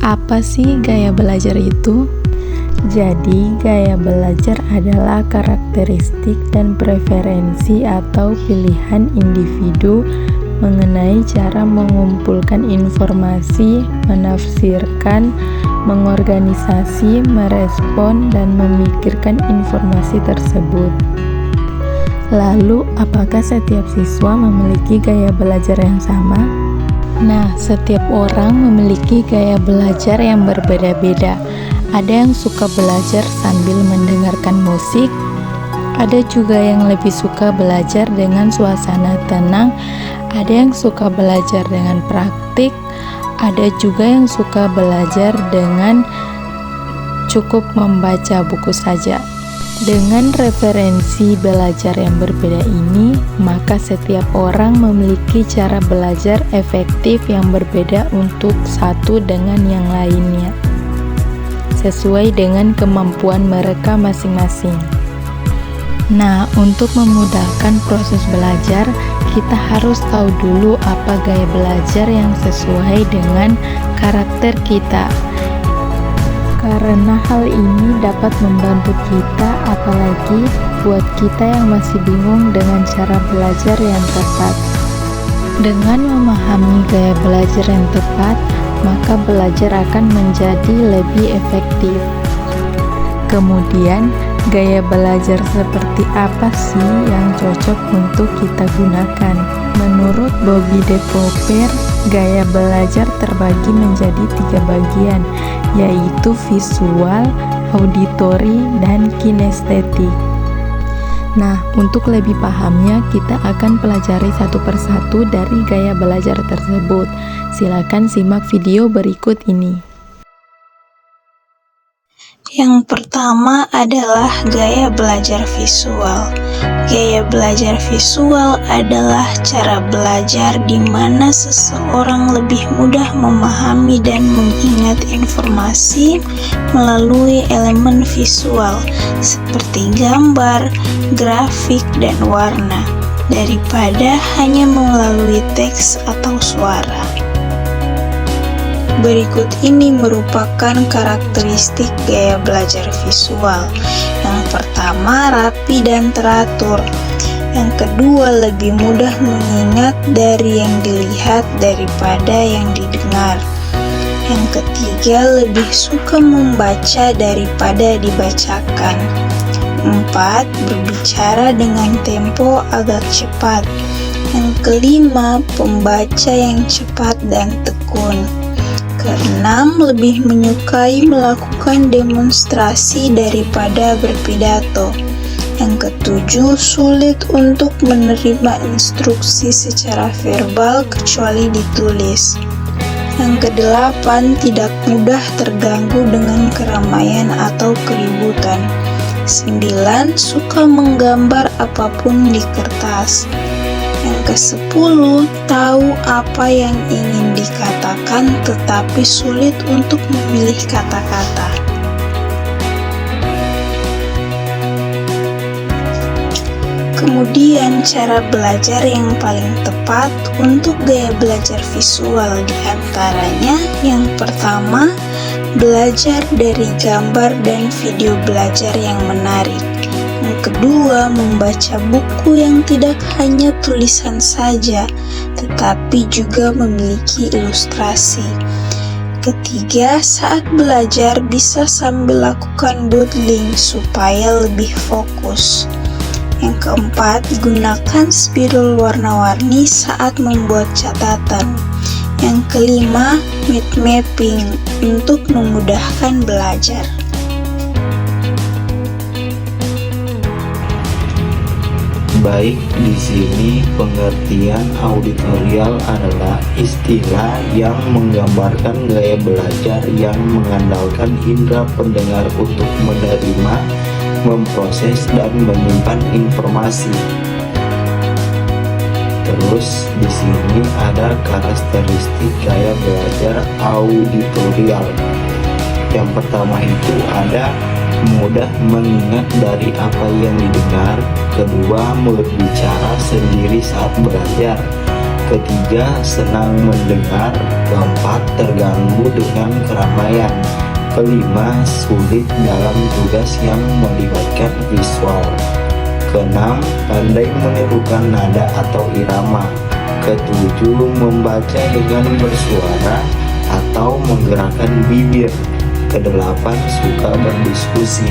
Apa sih gaya belajar itu? Jadi, gaya belajar adalah karakteristik dan preferensi atau pilihan individu mengenai cara mengumpulkan informasi, menafsirkan, mengorganisasi, merespon, dan memikirkan informasi tersebut. Lalu, apakah setiap siswa memiliki gaya belajar yang sama? Nah, setiap orang memiliki gaya belajar yang berbeda-beda. Ada yang suka belajar sambil mendengarkan musik, ada juga yang lebih suka belajar dengan suasana tenang, ada yang suka belajar dengan praktik, ada juga yang suka belajar dengan cukup membaca buku saja. Dengan referensi belajar yang berbeda ini, maka setiap orang memiliki cara belajar efektif yang berbeda untuk satu dengan yang lainnya, sesuai dengan kemampuan mereka masing-masing. Nah, untuk memudahkan proses belajar, kita harus tahu dulu apa gaya belajar yang sesuai dengan karakter kita. Karena hal ini dapat membantu kita, apalagi buat kita yang masih bingung dengan cara belajar yang tepat. Dengan memahami gaya belajar yang tepat, maka belajar akan menjadi lebih efektif. Kemudian, gaya belajar seperti apa sih yang cocok untuk kita gunakan? Menurut Bobby De Popper, gaya belajar terbagi menjadi 3 bagian, yaitu visual, auditori, dan kinestetik. Nah, untuk lebih pahamnya, kita akan pelajari satu persatu dari gaya belajar tersebut. Silakan simak video berikut ini. Yang pertama adalah gaya belajar visual. Gaya belajar visual adalah cara belajar di mana seseorang lebih mudah memahami dan mengingat informasi melalui elemen visual seperti gambar, grafik, dan warna daripada hanya melalui teks atau suara. Berikut ini merupakan karakteristik gaya belajar visual. Yang pertama, rapi dan teratur. Yang kedua, lebih mudah mengingat dari yang dilihat daripada yang didengar. Yang ketiga, lebih suka membaca daripada dibacakan. 4. Berbicara dengan tempo agak cepat. Yang kelima, pembaca yang cepat dan tekun. Keenam, lebih menyukai melakukan demonstrasi daripada berpidato. Yang ketujuh, sulit untuk menerima instruksi secara verbal kecuali ditulis. Yang kedelapan, tidak mudah terganggu dengan keramaian atau keributan. 9. Suka menggambar apapun di kertas. Yang ke-10, tahu apa yang ingin dikatakan tetapi sulit untuk memilih kata-kata. Kemudian cara belajar yang paling tepat untuk gaya belajar visual diantaranya yang pertama, belajar dari gambar dan video belajar yang menarik. Yang kedua, membaca buku yang tidak hanya tulisan saja, tetapi juga memiliki ilustrasi. Ketiga, saat belajar bisa sambil lakukan doodling supaya lebih fokus. Yang keempat, gunakan spidol warna-warni saat membuat catatan. Yang kelima, mind mapping untuk memudahkan belajar. Baik, di sini pengertian auditorial adalah istilah yang menggambarkan gaya belajar yang mengandalkan indera pendengar untuk menerima, memproses, dan menyimpan informasi. Terus di sini ada karakteristik gaya belajar auditorial. Yang pertama itu ada mudah mengingat dari apa yang didengar. Kedua, berbicara sendiri saat belajar. Ketiga, senang mendengar. Keempat, terganggu dengan keramaian. Kelima, sulit dalam tugas yang melibatkan visual. Keenam, pandai menirukan nada atau irama. Ketujuh, membaca dengan bersuara atau menggerakkan bibir. Kedelapan, suka berdiskusi.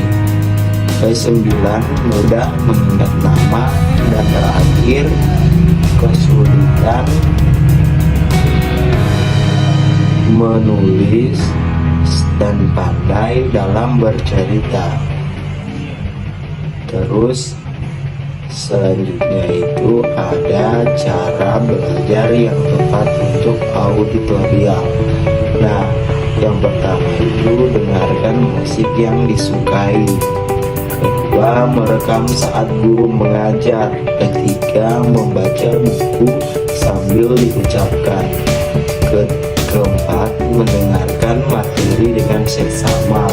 Kesembilan, mudah mengingat nama. Dan terakhir, kesulitan menulis dan pandai dalam bercerita. Terus selanjutnya itu ada cara belajar yang tepat untuk auditorial. Nah, yang pertama itu dengarkan musik yang disukai. Kedua, merekam saat guru mengajar. Ketiga, membaca buku sambil diucapkan. Keempat, mendengarkan materi dengan seksama.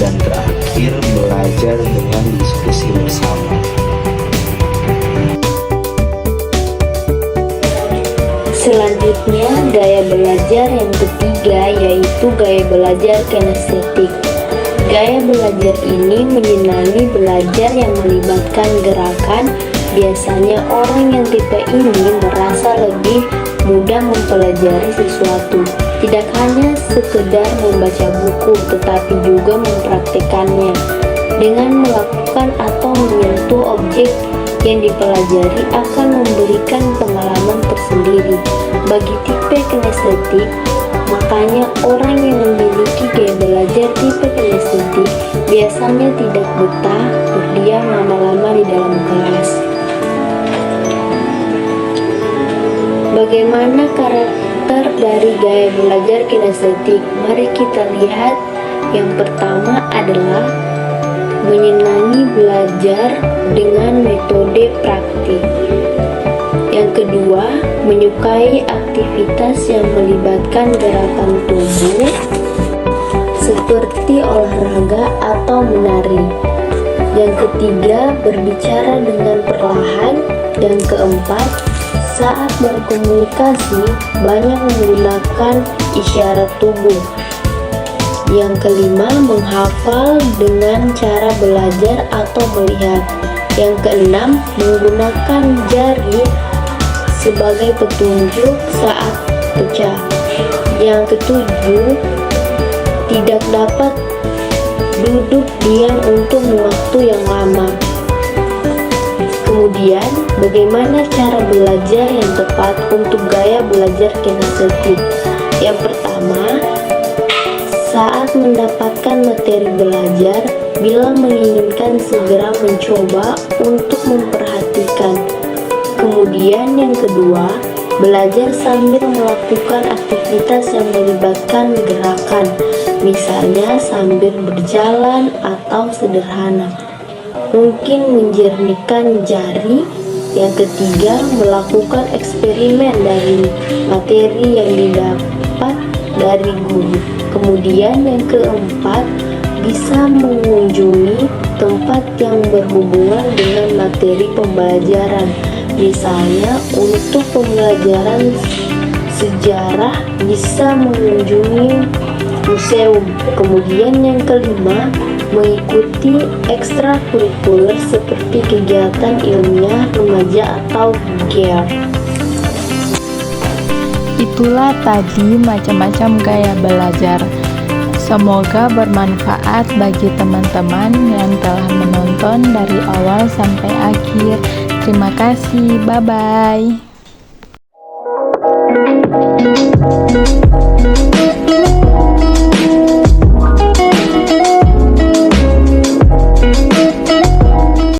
Dan terakhir, belajar dengan diskusi bersama. Selanjutnya, gaya belajar yang ketiga yaitu gaya belajar kinestetik. Gaya belajar ini menyenangi belajar yang melibatkan gerakan. Biasanya orang yang tipe ini merasa lebih mudah mempelajari sesuatu. Tidak hanya sekedar membaca buku, tetapi juga mempraktikkannya. Dengan melakukan atau menyentuh objek yang dipelajari akan memberikan pengalaman tersendiri. Bagi tipe kinestetik, makanya orang yang memiliki gaya belajar tipe kinestetik biasanya tidak betah berdiam lama-lama di dalam kelas. Bagaimana karakter dari gaya belajar kinestetik? Mari kita lihat. Yang pertama adalah menyenangi belajar dengan metode praktik. Yang kedua, menyukai aktivitas yang melibatkan gerakan tubuh seperti olahraga atau menari. Yang ketiga, berbicara dengan perlahan. Yang keempat, saat berkomunikasi banyak menggunakan isyarat tubuh. Yang kelima, menghafal dengan cara belajar atau melihat. Yang keenam, menggunakan jari sebagai petunjuk saat baca. Yang ketujuh, tidak dapat duduk diam untuk waktu yang lama. Kemudian, bagaimana cara belajar yang tepat untuk gaya belajar kinestetik? Yang pertama, saat mendapatkan materi belajar, bila menginginkan segera mencoba untuk memperhatikan. Kemudian yang kedua, belajar sambil melakukan aktivitas yang melibatkan gerakan, misalnya sambil berjalan atau sederhana, mungkin menjernihkan jari. Yang ketiga, melakukan eksperimen dari materi yang didapat dari guru. Kemudian yang keempat, bisa mengunjungi tempat yang berhubungan dengan materi pembelajaran. Misalnya untuk pembelajaran sejarah bisa mengunjungi museum. Kemudian yang kelima, mengikuti ekstrakurikuler seperti kegiatan ilmiah remaja atau GER. Itulah tadi macam-macam gaya belajar. Semoga bermanfaat bagi teman-teman yang telah menonton dari awal sampai akhir. Terima kasih, bye-bye.